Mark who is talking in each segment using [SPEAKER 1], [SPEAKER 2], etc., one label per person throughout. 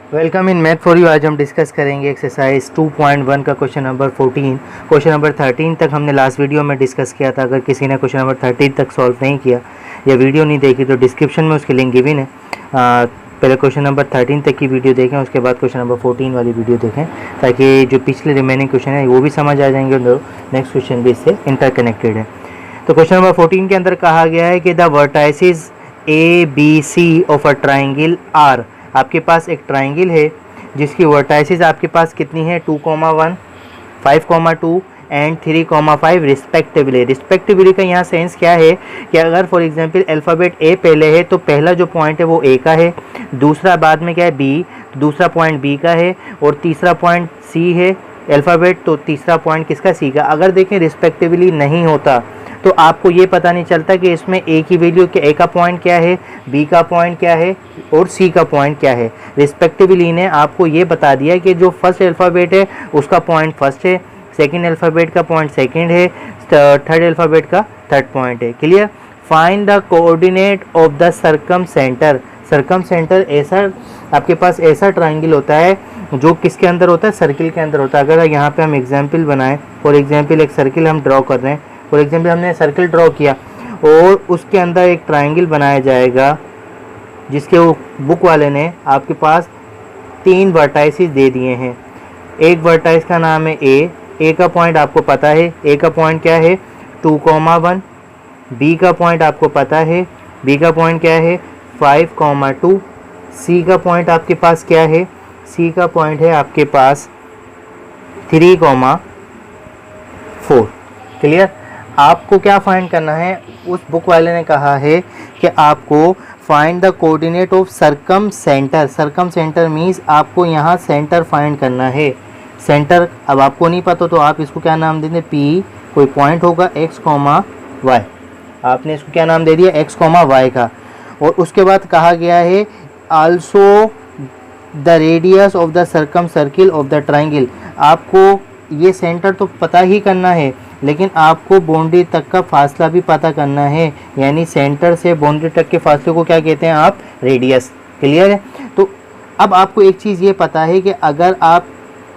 [SPEAKER 1] Welcome in math for you. आज हम discuss करेंगे एक्सरसाइज 2.1 का क्वेश्चन नंबर 14। क्वेश्चन नंबर 13 तक हमने लास्ट वीडियो में डिस्कस किया था। अगर किसी ने क्वेश्चन नंबर 13 तक सॉल्व नहीं किया या वीडियो नहीं देखी तो डिस्क्रिप्शन में उसकी लिंक गिवन है। पहले क्वेश्चन नंबर 13 तक की वीडियो देखें, उसके बाद क्वेश्चन नंबर 14 वाली वीडियो देखें, ताकि जो पिछले रिमेनिंग क्वेश्चन है वो भी समझ आ जाएंगे और नेक्स्ट क्वेश्चन भी इससे इंटरकनेक्टेड है। तो क्वेश्चन नंबर 14 के अंदर कहा गया है कि the vertices ABC of a triangle are. आपके पास एक ट्राइंगल है जिसकी वर्टाइसिस आपके पास कितनी है 2,1, 5,2 एंड 3,5 रिस्पेक्टिवली। रिस्पेक्टिवली का यहाँ सेंस क्या है कि अगर फॉर एग्जांपल अल्फ़ाबेट ए पहले है तो पहला जो पॉइंट है वो ए का है, दूसरा बाद में क्या है बी, दूसरा पॉइंट बी का है और तीसरा पॉइंट सी है अल्फ़ाबेट, तो तीसरा पॉइंट किसका सी का। अगर देखें रिस्पेक्टिवली नहीं होता तो आपको ये पता नहीं चलता कि इसमें ए की वैल्यू क्या, ए का पॉइंट क्या है, बी का पॉइंट क्या है और सी का पॉइंट क्या है। रिस्पेक्टिवली ने आपको ये बता दिया कि जो फर्स्ट अल्फ़ाबेट है उसका पॉइंट फर्स्ट है, सेकंड अल्फ़ाबेट का पॉइंट सेकंड है, थर्ड अल्फ़ाबेट का थर्ड पॉइंट है। Clear. Find the coordinate of the circum centre. Circum centre ऐसा आपके पास ऐसा ट्राइंगल होता है जो किसके अंदर होता है, सर्किल के अंदर होता है। अगर यहाँ पे हम एग्जाम्पल बनाएं, फॉर एग्जाम्पल एक सर्किल हम ड्रॉ कर रहे हैं, फॉर एग्जाम्पल हमने सर्किल ड्रॉ किया और उसके अंदर एक ट्राइंगल बनाया जाएगा जिसके बुक वाले ने आपके पास 3 वर्टाइसिस दे दिए हैं। एक वर्टाइस का नाम है ए का पॉइंट आपको पता है, ए का पॉइंट क्या है 2,1, बी का पॉइंट आपको पता है, बी का पॉइंट क्या है 5,2, सी का पॉइंट आपके पास क्या है, सी का पॉइंट है आपके पास 3,4। क्लियर। आपको क्या फाइंड करना है, उस बुक वाले ने कहा है कि आपको find the coordinate of circum centre. Circum centre means आपको यहाँ सेंटर फाइंड करना है। सेंटर अब आपको नहीं पता तो आप इसको क्या नाम देंगे, पी कोई पॉइंट होगा x, y। आपने इसको क्या नाम दे दिया x, y का। और उसके बाद कहा गया है also the radius of the circum circle of the triangle. आपको ये सेंटर तो पता ही करना है लेकिन आपको बाउंड्री तक का फासला भी पता करना है, यानी सेंटर से बाउंड्री तक के फासले को क्या कहते हैं आप, रेडियस। क्लियर है। तो अब आपको एक चीज़ ये पता है कि अगर आप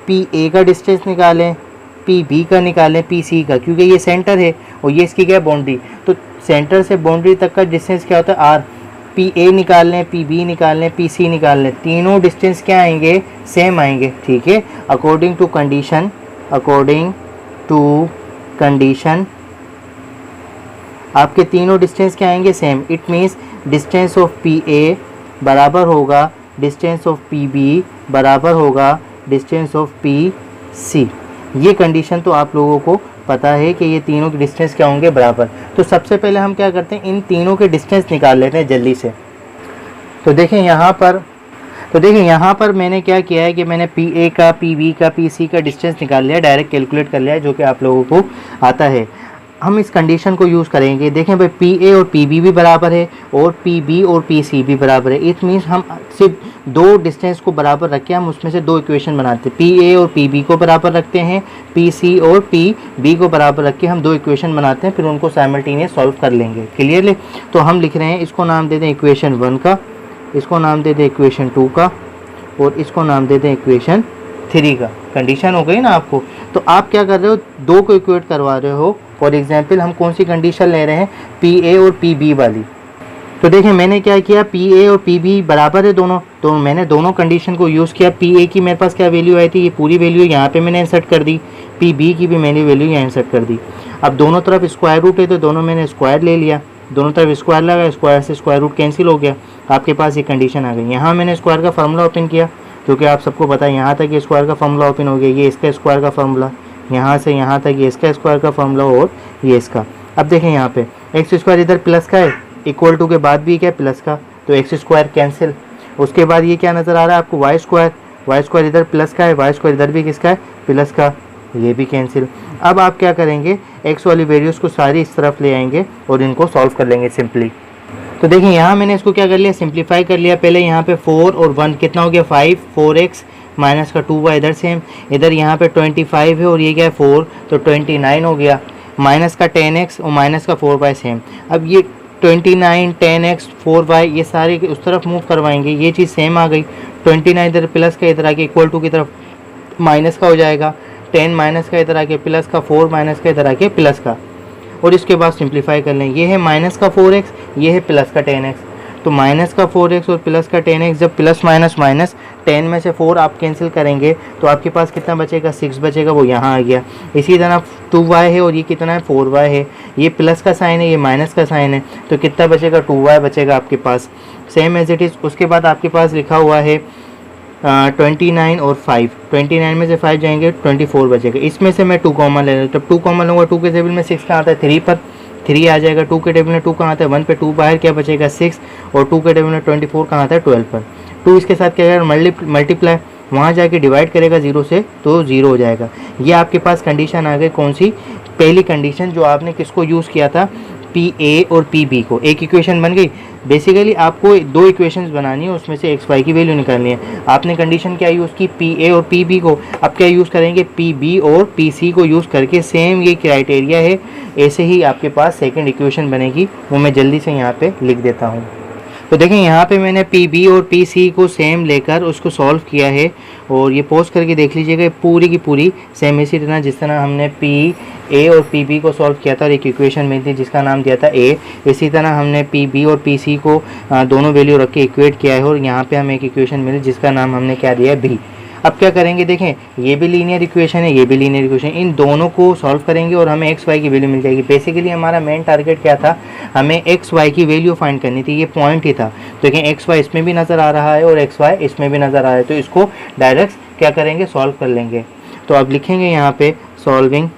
[SPEAKER 1] पी ए का डिस्टेंस निकालें, पी बी का निकालें, पी सी का, क्योंकि ये सेंटर है और ये इसकी क्या है बाउंड्री, तो सेंटर से बाउंड्री तक का डिस्टेंस क्या होता है आर। पी ए निकाल लें, पी बी निकाल लें, पी सी निकाल लें, तीनों डिस्टेंस क्या आएंगे, सेम आएंगे। ठीक है। According to condition, according to condition आपके तीनों डिस्टेंस क्या आएंगे, same. It means distance of P A बराबर होगा डिस्टेंस ऑफ पी बी बराबर होगा डिस्टेंस ऑफ पी सी। ये कंडीशन तो आप लोगों को पता है कि ये तीनों के डिस्टेंस क्या होंगे, बराबर। तो सबसे पहले हम क्या करते हैं, इन तीनों के डिस्टेंस निकाल लेते हैं जल्दी से। तो देखें यहाँ पर मैंने क्या किया है कि मैंने पी ए का, पी बी का, पी सी का डिस्टेंस निकाल लिया, डायरेक्ट कैलकुलेट कर लिया है, जो कि आप लोगों को आता है। हम इस कंडीशन को यूज़ करेंगे। देखें भाई पी ए और पी बी भी बराबर है और पी बी और पी सी भी बराबर है। इट मीन्स हम सिर्फ दो डिस्टेंस को बराबर रख के हम उसमें से दो इक्वेशन बनाते हैं। पी ए और पी बी को बराबर रखते हैं, पी सी और पी बी को बराबर रख के हम दो इक्वेशन बनाते हैं, फिर उनको साइमल्टेनियस सॉल्व कर लेंगे। क्लियरली। तो हम लिख रहे हैं, इसको नाम दे दें इक्वेशन 1 का, इसको नाम दे दें इक्वेशन 2 का और इसको नाम दे दें इक्वेशन 3 का। कंडीशन हो गई ना आपको। तो आप क्या कर रहे हो, दो को इक्वेट करवा रहे हो। फॉर एग्जांपल हम कौन सी कंडीशन ले रहे हैं, पी ए और पी बी वाली। तो देखें मैंने क्या किया, पी ए और पी बी बराबर है दोनों, तो मैंने दोनों कंडीशन को यूज़ किया। पी ए की मेरे पास क्या वैल्यू आई थी, ये पूरी वैल्यू यहाँ पे मैंने इंसर्ट कर दी, पी बी की भी मैंने वैल्यू यहाँ इंसर्ट कर दी। अब दोनों तरफ स्क्वायर रूट है तो दोनों मैंने स्क्वायर ले लिया, दोनों तरफ स्क्वायर लगा, स्क्वायर से स्क्वायर रूट कैंसिल हो गया, आपके पास ये कंडीशन आ गई। यहाँ मैंने स्क्वायर का फार्मूला ओपन किया, क्योंकि आप सबको पता है यहाँ तक ये स्क्वायर का फार्मूला ओपन हो गया, ये इसका स्क्वायर का फार्मूला, यहाँ से यहाँ तक ये इसका स्क्वायर का फार्मूला और ये इसका। अब देखें यहाँ पे एक्स स्क्वायर इधर प्लस का है, इक्वल टू के बाद भी क्या है प्लस का, तो एक्स स्क्वायर कैंसिल। उसके बाद ये क्या नज़र आ रहा है आपको, वाई स्क्वायर इधर प्लस का है, वाई स्क्वायर इधर भी किसका है, प्लस का, ये भी कैंसिल। अब आप क्या करेंगे, एक्स वाली वैल्यूज़ को सारी इस तरफ ले आएंगे और इनको सॉल्व कर लेंगे सिंपली। तो देखिए यहाँ मैंने इसको क्या कर लिया, सिंप्लीफाई कर लिया। पहले यहाँ पे 4 और 1 कितना हो गया 5, 4x माइनस का 2y इधर सेम, इधर यहाँ पे 25 है और ये क्या है 4, तो 29 हो गया, माइनस का 10x और माइनस का 4y सेम। अब ये 29, 10x, 4y ये सारे उस तरफ मूव करवाएंगे, ये चीज़ सेम आ गई। 29 इधर प्लस का इधर आके इक्वल टू की तरफ माइनस का हो जाएगा, 10 माइनस का इधर आके प्लस का, 4 माइनस का इधर आके प्लस का, और इसके बाद सिंप्लीफाई कर लें। ये है माइनस का 4x, ये है प्लस का 10x। तो माइनस का 4x और प्लस का 10x, जब प्लस माइनस माइनस 10 में से 4 आप कैंसिल करेंगे तो आपके पास कितना बचेगा, 6 बचेगा, वो यहाँ आ गया। इसी तरह 2y है और ये कितना है, 4y है, ये प्लस का साइन है, ये माइनस का साइन है, तो कितना बचेगा, 2y बचेगा आपके पास, सेम एज इट इज़। उसके बाद आपके पास लिखा हुआ है 29 और 5, 29 में से 5 जाएंगे 24 बचेगा। इसमें से मैं 2 कॉमन ले लूँ, जब 2 कॉमन लूँगा 2 के टेबल में 6 कहाँ आता है, 3 पर 3 आ जाएगा, 2 के टेबल में 2 कहाँ आता है, 1 पे 2 बाहर क्या बचेगा 6, और 2 के टेबल में 24 कहाँ आता है 12 पर। 2 इसके साथ क्या करेगा, मल्टीप्लाई, वहाँ जाके डिवाइड करेगा 0 से तो 0 हो जाएगा। ये आपके पास कंडीशन आ गई, कौन सी, पहली कंडीशन जो आपने किसको यूज़ किया था, पी ए और पी बी को। एक इक्वेशन बन गई। बेसिकली आपको 2 इक्वेशंस बनानी है, उसमें से एक्स वाई की वैल्यू निकालनी है। आपने कंडीशन क्या यूज़ की, पी ए और पी बी को। अब क्या यूज़ करेंगे, पी बी और पी सी को यूज़ करके, सेम ये क्राइटेरिया है, ऐसे ही आपके पास सेकंड इक्वेशन बनेगी, वो मैं जल्दी से यहाँ पे लिख देता हूँ। तो देखें यहाँ पे मैंने पी बी और पी सी को सेम लेकर उसको सॉल्व किया है, और ये पोस्ट करके देख लीजिएगा, पूरी की पूरी सेम इसी तरह जिस तरह हमने पी ए और पी बी को सॉल्व किया था और एक इक्वेशन मिली थी जिसका नाम दिया था ए, इसी तरह हमने पी बी और पी सी को दोनों वैल्यू रख के इक्वेट किया है, और यहाँ पे हमें एक इक्वेशन मिली जिसका नाम हमने क्या दिया है, बी। अब क्या करेंगे, देखें ये भी लीनियर इक्वेशन है, ये भी लीनियर इक्वेशन, इन दोनों को सॉल्व करेंगे और हमें एक्स वाई की वैल्यू मिल जाएगी। बेसिकली हमारा मेन टारगेट क्या था, हमें एक्स वाई की वैल्यू फाइंड करनी थी, ये पॉइंट ही था। तो देखें एक्स वाई इसमें भी नज़र आ रहा है और एक्स वाई इसमें भी नज़र आ रहा है, तो इसको डायरेक्ट क्या करेंगे, सॉल्व कर लेंगे। तो अब लिखेंगे यहाँ पे सॉल्विंग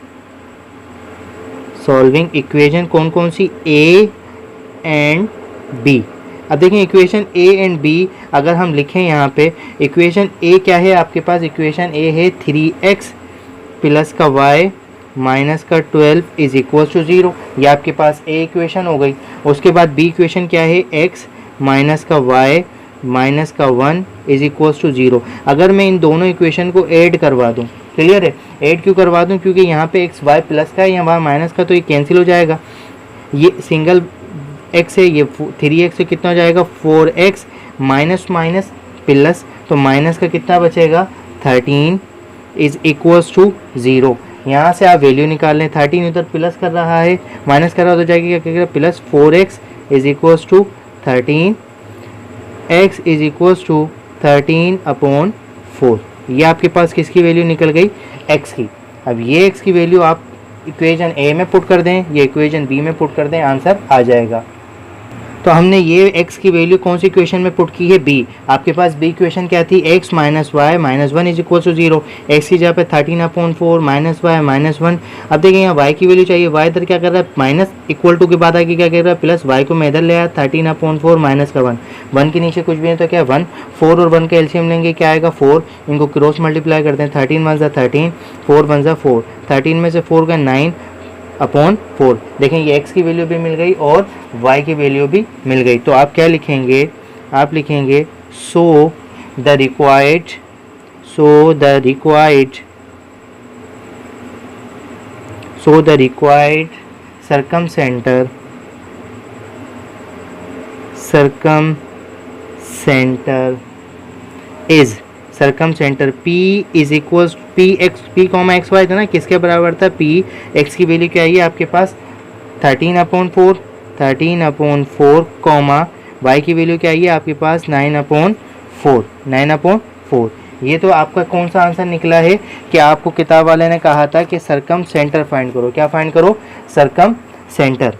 [SPEAKER 1] इक्वेशन कौन कौन सी, ए एंड बी। अब देखें इक्वेशन ए एंड बी अगर हम लिखें यहाँ पे, इक्वेशन ए क्या है आपके पास, इक्वेशन ए है 3x प्लस का y माइनस का 12 इज इक्वल टू 0, ये आपके पास ए इक्वेशन हो गई। उसके बाद बी इक्वेशन क्या है, x माइनस का y माइनस का 1 इज इक्वल टू 0। अगर मैं इन दोनों इक्वेशन को ऐड करवा दूँ, क्लियर है, ऐड क्यों करवा दूँ, क्योंकि यहाँ पे एक्स वाई प्लस का है, यहाँ y माइनस का, तो ये कैंसिल हो जाएगा। ये सिंगल x है, ये 3x से कितना हो जाएगा, 4x माइनस माइनस प्लस, तो माइनस का कितना बचेगा, 13 इज इक्वल्स टू 0। यहाँ से आप वैल्यू निकाल लें, 13 उधर प्लस कर रहा है, माइनस कर रहा है, तो जाएगी क्या करेगा, plus 4x is equals to 13, x is equals to 13/4। ये आपके पास किसकी वैल्यू निकल गई, x की। अब ये x की वैल्यू आप इक्वेशन ए में पुट कर दें, ये इक्वेशन बी में पुट कर दें, आंसर आ जाएगा। तो हमने ये x की वैल्यू कौन सी इक्वेशन में पुट की है, b। आपके पास b इक्वेशन क्या थी, x minus Y minus 1 is equal to 0, x की जगह पे 13/4 माइनस वाई माइनस 1। अब देखिए यहाँ y की वैल्यू चाहिए, y इधर क्या कर रहा है, माइनस इक्वल टू के बाद आगे क्या कर रहा है, प्लस, y को मैं इधर ले आया 13/4 माइनस का 1, 1 के नीचे कुछ भी नहीं तो क्या 1, 4 और 1 का एलसीएम लेंगे, क्या आएगा 4, इनको क्रॉस मल्टीप्लाई करते हैं, 13 1 13, 4 1 4, 13 में से 4 का 9/4। देखें ये x की वैल्यू भी मिल गई और y की वैल्यू भी मिल गई। तो आप क्या लिखेंगे, आप लिखेंगे so the required circumcenter is circumcentre P is equal P comma X Y था ना, किसके बराबर था, P x की वैल्यू क्या है आपके पास 13/4 कॉमा y की वैल्यू क्या है आपके पास 9/4। ये तो आपका कौन सा आंसर निकला है कि आपको किताब वाले ने कहा था कि सर्कमसेंटर फाइंड करो, क्या फाइंड करो, सर्कमसेंटर।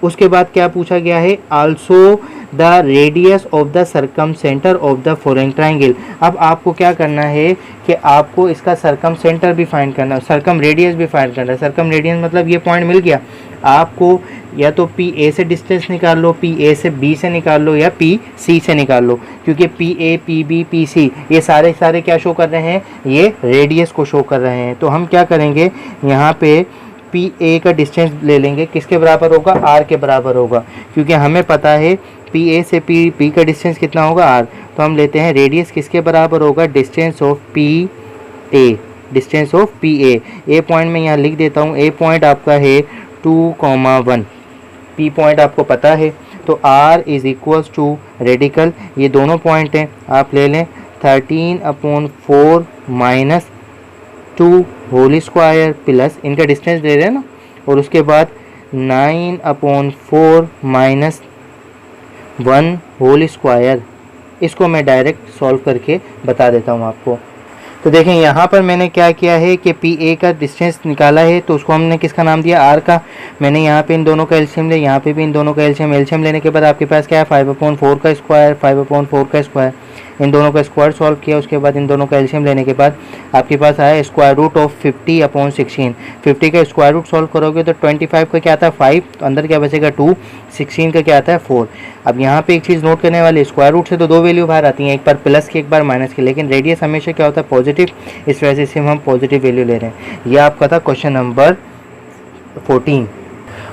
[SPEAKER 1] उसके बाद क्या पूछा गया है, also the radius of the circumcenter of the following triangle. अब आपको क्या करना है कि आपको इसका सर्कमसेंटर भी फाइंड करना है, सर्कम रेडियस भी फाइंड करना है। सर्कम रेडियस मतलब ये पॉइंट मिल गया आपको, या तो पी ए से डिस्टेंस निकाल लो, पी ए से बी से निकाल लो, या पी सी से निकाल लो, क्योंकि P A P B P C ये सारे क्या शो कर रहे हैं, ये रेडियस को शो कर रहे हैं। तो हम क्या करेंगे, यहाँ पे पी ए का डिस्टेंस ले लेंगे, किसके बराबर होगा, आर के बराबर होगा, क्योंकि हमें पता है पी ए से पी का डिस्टेंस कितना होगा, आर। तो हम लेते हैं रेडियस किसके बराबर होगा, distance of P A, distance of P A point में यहाँ लिख देता हूँ, ए पॉइंट आपका है 2,1, पी पॉइंट आपको पता है, तो R is equals to radical, ये दोनों पॉइंट हैं, आप ले लें 13/4 माइनस 2 होल स्क्वायर प्लस इनका डिस्टेंस दे रहे हैं ना, और उसके बाद 9/4 माइनस 1 होल स्क्वायर। इसको मैं डायरेक्ट सॉल्व करके बता देता हूँ आपको। तो देखें यहाँ पर मैंने क्या किया है कि पी ए का डिस्टेंस निकाला है, तो उसको हमने किसका नाम दिया, आर का। मैंने यहाँ पे इन दोनों का एलसीएम लिया, यहाँ पे भी इन दोनों का एलसीएम लेने के बाद आपके पास क्या है 5/4 का स्क्वायर, 5/4 का स्क्वायर, इन दोनों का स्क्वायर सॉल्व किया। उसके बाद इन दोनों का एलसीएम लेने के बाद आपके पास आया स्क्वायर रूट ऑफ 50/16। 50 का स्क्वायर रूट सॉल्व करोगे तो 25 का क्या आता है 5, तो अंदर क्या बचेगा 2, 16 का क्या आता है 4। अब यहाँ पे एक चीज़ नोट करने वाली, स्क्वायर रूट से तो दो वैल्यू बाहर आती हैं, एक बार प्लस की एक बार माइनस की, लेकिन रेडियस हमेशा क्या होता है पॉजिटिव, इस वजह से हम पॉजिटिव वैल्यू ले रहे हैं। यह आपका था क्वेश्चन नंबर 14।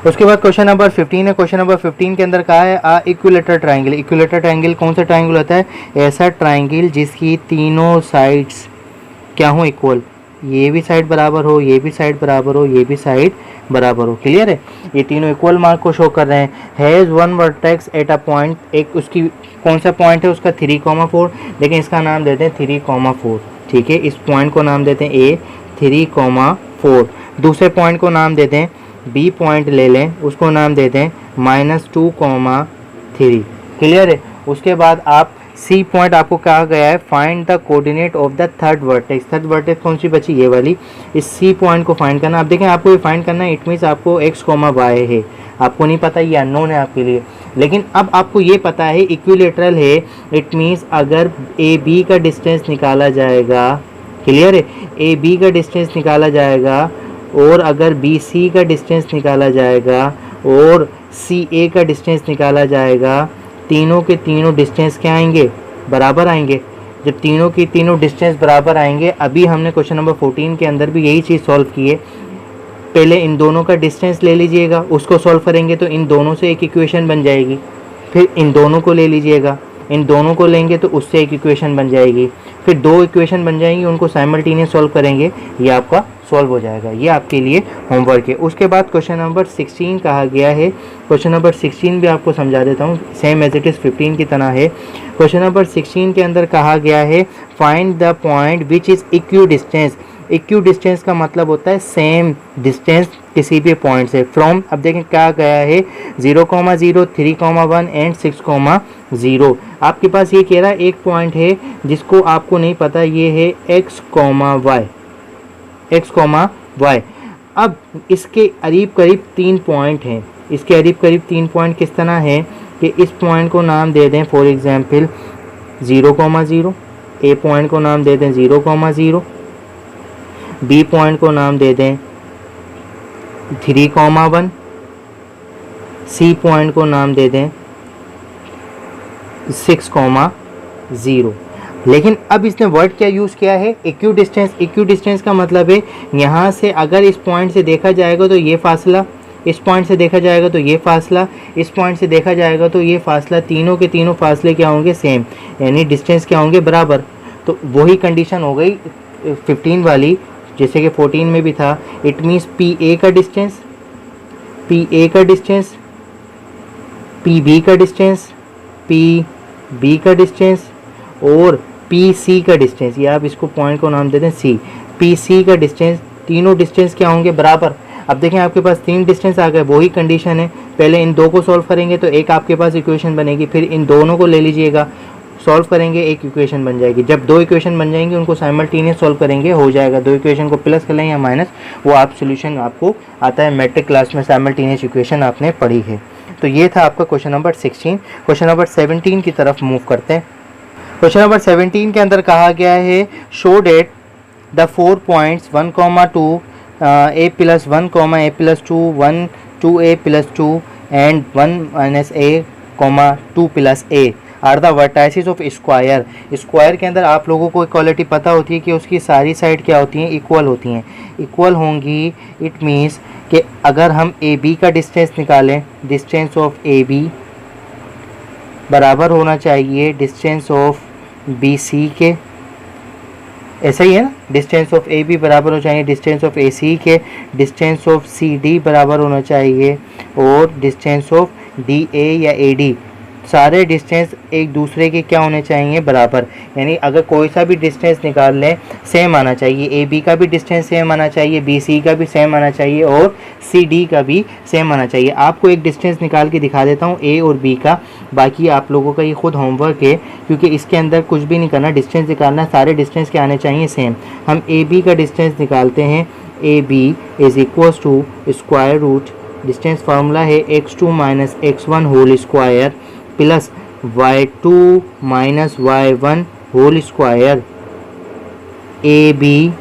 [SPEAKER 1] उसके बाद क्वेश्चन नंबर 15 है। क्वेश्चन नंबर 15 के अंदर कहा है इक्विलेटरल ट्राइंगल। इक्विलेटरल ट्राइंगल कौन सा ट्राइंगल होता है, ऐसा ट्राइंगल जिसकी तीनों साइड्स क्या हो इक्वल, ये भी साइड बराबर हो, ये भी साइड बराबर हो, ये भी साइड बराबर हो। क्लियर है, ये तीनों इक्वल मार्क को शो कर रहे हैं। Has one vertex at a point, एक उसकी कौन सा पॉइंट है उसका 3,4, लेकिन इसका नाम देते हैं 3,4। ठीक है, इस पॉइंट को नाम देते हैं ए 3,4। दूसरे पॉइंट को नाम देते हैं बी पॉइंट ले लें, उसको नाम देते हैं -2,3। क्लियर है। उसके बाद आप सी पॉइंट आपको कहा गया है find the coordinate of the third vertex. Third vertex कौन सी बची, ये वाली। इस सी पॉइंट को फाइंड करना। आप देखें आपको ये फाइंड करना है, इट मीन्स आपको x, y है, आपको नहीं पता, ये अननोन है आपके लिए। लेकिन अब आपको ये पता है इक्विलेटरल है, इट मीन्स अगर ए बी का डिस्टेंस निकाला जाएगा, क्लियर है, ए बी का डिस्टेंस निकाला जाएगा, और अगर बी सी का डिस्टेंस निकाला जाएगा, और सी ए का डिस्टेंस निकाला जाएगा, तीनों के तीनों डिस्टेंस क्या आएंगे, बराबर आएंगे। जब तीनों की तीनों डिस्टेंस बराबर आएंगे, अभी हमने क्वेश्चन नंबर 14 के अंदर भी यही चीज़ सॉल्व की है। पहले इन दोनों का डिस्टेंस ले लीजिएगा, उसको सॉल्व करेंगे तो इन दोनों से एक इक्वेशन बन जाएगी। फिर इन दोनों को ले लीजिएगा, इन दोनों को लेंगे तो उससे एक इक्वेशन बन जाएगी। फिर दो इक्वेशन बन जाएंगी, उनको साइमल्टेनियस सॉल्व करेंगे, ये आपका सॉल्व हो जाएगा। ये आपके लिए होमवर्क है। उसके बाद क्वेश्चन नंबर 16 कहा गया है। क्वेश्चन नंबर 16 भी आपको समझा देता हूँ, सेम एज इट इज़ 15 की तरह है। क्वेश्चन नंबर 16 के अंदर कहा गया है find the point which is equidistance. Equidistance का मतलब होता है सेम डिस्टेंस किसी भी पॉइंट से। फ्रॉम, अब देखें क्या गया है 0,0, 3,1 एंड 6,0। आपके पास ये कह रहा है एक पॉइंट है जिसको आपको नहीं पता, ये है x, y। अब इसके करीब करीब 3 पॉइंट हैं। इसके करीब करीब 3 पॉइंट किस तरह है कि इस पॉइंट को नाम दे दें फॉर एग्जांपल 0,0, ए पॉइंट को नाम दे दें 0,0, बी पॉइंट को नाम दे दें 3,1, सी पॉइंट को नाम दे दें 6,0। लेकिन अब इसने वर्ड क्या यूज़ किया है, इक्यू डिस्टेंस। इक्यू डिस्टेंस का मतलब है यहाँ से अगर इस पॉइंट से देखा जाएगा तो ये फासला, इस पॉइंट से देखा जाएगा तो ये फासला, इस पॉइंट से देखा जाएगा तो ये फासला, तीनों के तीनों फासले क्या होंगे, सेम, यानी डिस्टेंस क्या होंगे, बराबर। तो वही कंडीशन हो गई 15 वाली जैसे कि 14 में भी था। इट मीन्स पी ए का डिस्टेंस, पी ए का डिस्टेंस, पी बी का डिस्टेंस, पी बी का डिस्टेंस और पी सी का डिस्टेंस, या आप इसको पॉइंट को नाम देते हैं सी, पी सी का डिस्टेंस, तीनों डिस्टेंस क्या होंगे, बराबर। अब देखें आपके पास 3 डिस्टेंस आ गए, वही कंडीशन है। पहले इन दो को सॉल्व करेंगे तो एक आपके पास इक्वेशन बनेगी, फिर इन दोनों को ले लीजिएगा, सॉल्व करेंगे, एक इक्वेशन बन जाएगी। जब 2 इक्वेशन बन जाएंगे उनको साइमल्टेनियस सॉल्व करेंगे, हो जाएगा। 2 इक्वेशन को प्लस कर लें या माइनस, वो आप सोल्यूशन आपको आता है। मैट्रिक क्लास में साइमल्टेनियस इक्वेशन आपने पढ़ी है। तो ये था आपका क्वेश्चन नंबर 16। क्वेश्चन नंबर 17 की तरफ मूव करते हैं। क्वेश्चन नंबर 17 के अंदर कहा गया है show that the 4 points 1,2 a + 1, a + 2, 1, 2a + 2 and 1 - a, 2 + a are the vertices of square. Square के अंदर आप लोगों को इक्वालिटी पता होती है कि उसकी सारी साइड क्या होती हैं, इक्वल होती हैं। इक्वल होंगी इट मीन्स कि अगर हम ए बी का डिस्टेंस निकालें, डिस्टेंस ऑफ ए बी बराबर होना चाहिए डिस्टेंस ऑफ बी सी के, ऐसा ही है ना। डिस्टेंस ऑफ ए बी बराबर होना चाहिए डिस्टेंस ऑफ ए सी के, डिस्टेंस ऑफ सी डी बराबर होना चाहिए और डिस्टेंस ऑफ डी ए या ए डी सारे डिस्टेंस एक दूसरे के क्या होने चाहिए, बराबर। यानी अगर कोई सा भी डिस्टेंस निकाल लें सेम आना चाहिए, ए बी का भी डिस्टेंस सेम आना चाहिए, बी सी का भी सेम आना चाहिए और सी डी का भी सेम आना चाहिए। आपको एक डिस्टेंस निकाल के दिखा देता हूँ ए और बी का, बाकी आप लोगों का ये खुद होमवर्क है क्योंकि इसके अंदर कुछ भी नहीं करना, डिस्टेंस निकालना, सारे डिस्टेंस के आने चाहिए सेम। हम ए बी का डिस्टेंस निकालते हैं, A B is equals to square root, distance formula है x2 minus x1 whole square plus y2 minus y1 whole square, A B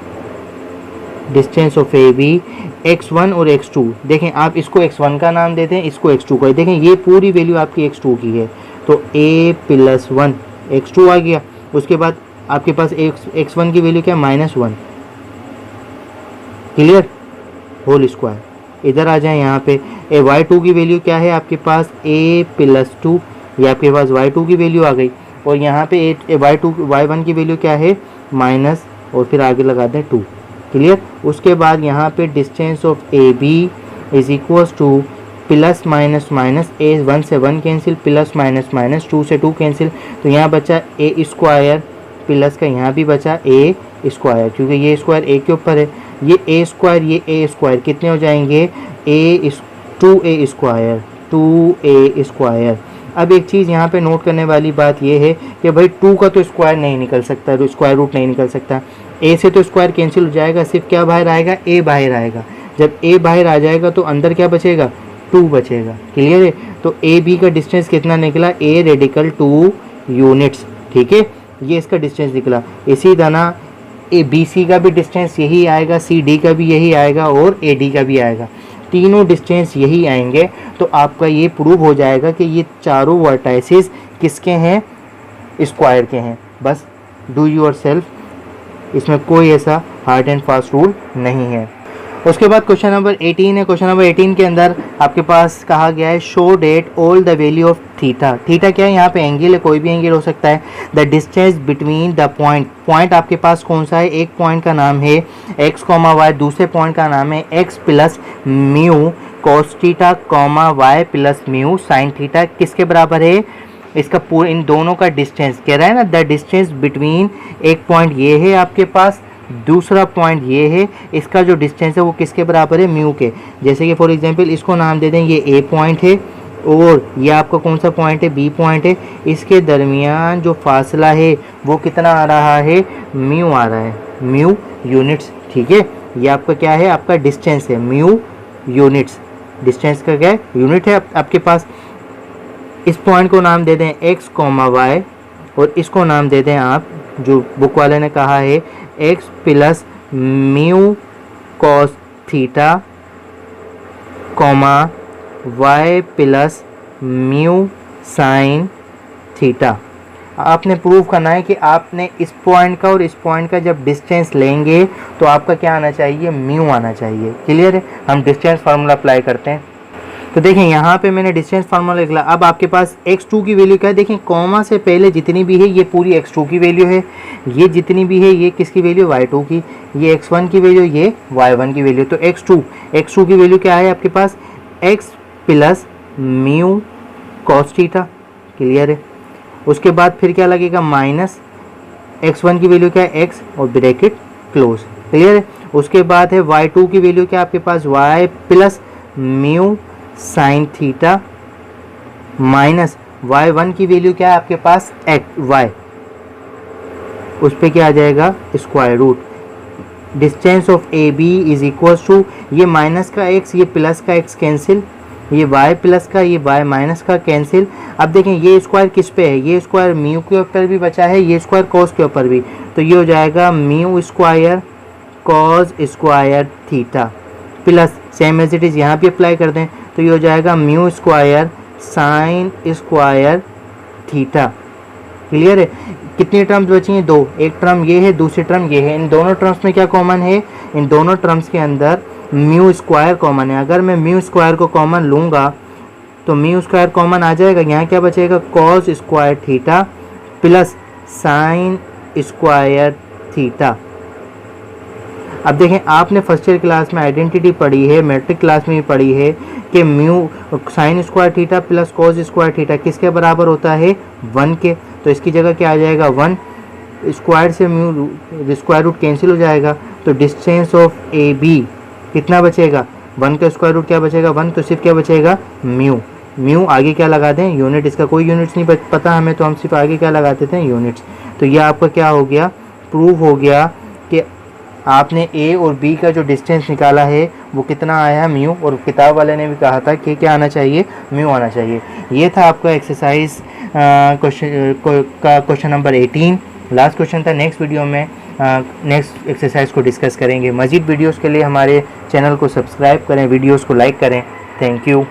[SPEAKER 1] distance of A B x1 और x2। देखें आप इसको x1 का नाम देते हैं, इसको x2 का, देखें ये पूरी वैल्यू आपकी x2 की है तो a प्लस 1 x2 आ गया। उसके बाद आपके पास x1 की वैल्यू क्या, -1, क्लियर, होल स्क्वायर। इधर आ जाए यहाँ पे y2 की वैल्यू क्या है आपके पास, a प्लस 2, ये आपके पास y2 की वैल्यू आ गई। और यहाँ पे y1 की वैल्यू क्या है, माइनस, और फिर आगे लगा दें 2, क्लियर। उसके बाद यहाँ पे distance of A B is equals to plus minus minus, A 1 से 1 कैंसिल, प्लस माइनस माइनस 2 से 2 कैंसिल, तो यहाँ बचा ए स्क्वायर प्लस का यहाँ भी बचा ए स्क्वायर, क्योंकि ये स्क्वायर ए के ऊपर है, ये ए स्क्वायर ये ए स्क्वायर कितने हो जाएंगे, 2a स्क्वायर, 2a स्क्वायर। अब एक चीज़ यहाँ पे नोट करने वाली बात ये है कि भाई 2 का तो स्क्वायर नहीं निकल सकता, तो स्क्वायर रूट नहीं निकल सकता, a से तो स्क्वायर कैंसिल हो जाएगा, सिर्फ क्या बाहर आएगा, a बाहर आएगा। जब a बाहर आ जाएगा तो अंदर क्या बचेगा, 2 बचेगा, क्लियर है। तो ए बी का डिस्टेंस कितना निकला, a रेडिकल 2 यूनिट्स, ठीक है, ये इसका डिस्टेंस निकला। इसी तरह ए बी सी का भी डिस्टेंस यही आएगा, सी डी का भी यही आएगा और ए डी का भी आएगा, तीनों डिस्टेंस यही आएंगे। तो आपका ये प्रूव हो जाएगा कि ये चारों वर्टाइसेस किसके हैं, स्क्वायर के हैं। बस डू योर सेल्फ, इसमें कोई ऐसा हार्ड एंड फास्ट रूल नहीं है। उसके बाद क्वेश्चन नंबर 18 है। क्वेश्चन नंबर 18 के अंदर आपके पास कहा गया है show that all the value of theta. Theta क्या है, यहाँ पे एंगल है, कोई भी एंगल हो सकता है। The distance between the point, point आपके पास कौन सा है, एक पॉइंट का नाम है x, y, दूसरे पॉइंट का नाम है x plus mu cos theta, y plus mu sine theta, किसके बराबर है, इसका पूरा इन दोनों का डिस्टेंस कह रहा है ना, द डिस्टेंस बिटवीन, एक पॉइंट ये है आपके पास, दूसरा पॉइंट ये है, इसका जो डिस्टेंस है वो किसके बराबर है, म्यू के। जैसे कि फॉर एग्जांपल इसको नाम दे दें ये ए पॉइंट है और ये आपका कौन सा पॉइंट है, बी पॉइंट है, इसके दरमियान जो फासला है वो कितना आ रहा है, म्यू आ रहा है, म्यू यूनिट्स, ठीक है। ये आपका क्या है, आपका डिस्टेंस है, म्यू यूनिट्स, डिस्टेंस का क्या है, यूनिट है आपके पास। इस पॉइंट को नाम दे दें x, y और इसको नाम दे दें आप, जो बुक वाले ने कहा है x plus mu cos theta, y plus mu sine theta. आपने प्रूव करना है कि आपने इस पॉइंट का और इस पॉइंट का जब डिस्टेंस लेंगे तो आपका क्या आना चाहिए, म्यू आना चाहिए, क्लियर है। हम डिस्टेंस फार्मूला अप्लाई करते हैं। तो देखें यहाँ पे मैंने डिस्टेंस फार्मूला लिखा। अब आपके पास x2 की वैल्यू क्या है, देखें कॉमा से पहले जितनी भी है ये पूरी x2 की वैल्यू है, ये जितनी भी है ये किसकी वैल्यू, y2 की, ये x1 की वैल्यू, ये y1 की वैल्यू। तो x2 की वैल्यू क्या है आपके पास, x plus mu cos theta, clear है। उसके बाद फिर क्या लगेगा, माइनस x1 की वैल्यू क्या है, x और ब्रैकेट क्लोज, क्लियर है। उसके बाद है y2 की वैल्यू क्या है आपके पास, y plus mu sine theta minus y1 की वैल्यू क्या है आपके पास, y, उस पर क्या आ जाएगा, square root. Distance of A B is equal to, ये माइनस का x, ये प्लस का x कैंसिल, ये y प्लस का, ये y माइनस का कैंसिल। अब देखें ये स्क्वायर किस पे है, ये स्क्वायर म्यू के ऊपर भी बचा है, ये स्क्वायर कॉस के ऊपर भी, तो ये हो जाएगा mu square cos square theta plus same as it is यहाँ भी अप्लाई कर दें तो ये हो जाएगा mu square sine square theta, clear है। कितनी टर्म्स बची हैं, दो, एक टर्म ये है, दूसरी टर्म ये है। इन दोनों टर्म्स में क्या कॉमन है, इन दोनों टर्म्स के अंदर म्यू स्क्वायर कॉमन है। अगर मैं म्यू स्क्वायर को कॉमन लूँगा तो म्यू स्क्वायर कॉमन आ जाएगा, यहाँ क्या बचेगा, cos square theta plus sign square theta. अब देखें, आपने फर्स्ट ईयर क्लास में आइडेंटिटी पढ़ी है, मैट्रिक क्लास में भी पढ़ी है कि mu sign square theta plus cos square theta किसके बराबर होता है, 1 के। तो इसकी जगह क्या आ जाएगा, 1, स्क्वायर से म्यू स्क्वायर रूट कैंसिल हो जाएगा, तो डिस्टेंस ऑफ ए बी कितना बचेगा, 1 का स्क्वायर रूट क्या बचेगा, 1, तो सिर्फ क्या बचेगा, म्यू। म्यू आगे क्या लगा दें, यूनिट, इसका कोई यूनिट्स नहीं पता हमें, तो हम सिर्फ आगे क्या लगा देते हैं, यूनिट्स। तो ये आपका क्या हो गया, प्रूव हो गया कि आपने ए और बी का जो डिस्टेंस निकाला है वो कितना आया है, म्यू, और किताब वाले ने भी कहा था कि क्या आना चाहिए, म्यू आना चाहिए। ये था आपका exercise question number 18, last question था। नेक्स्ट वीडियो में नेक्स्ट एक्सरसाइज को डिस्कस करेंगे। मज़ीद वीडियोस के लिए हमारे चैनल को सब्सक्राइब करें, वीडियोस को लाइक करें। Thank you.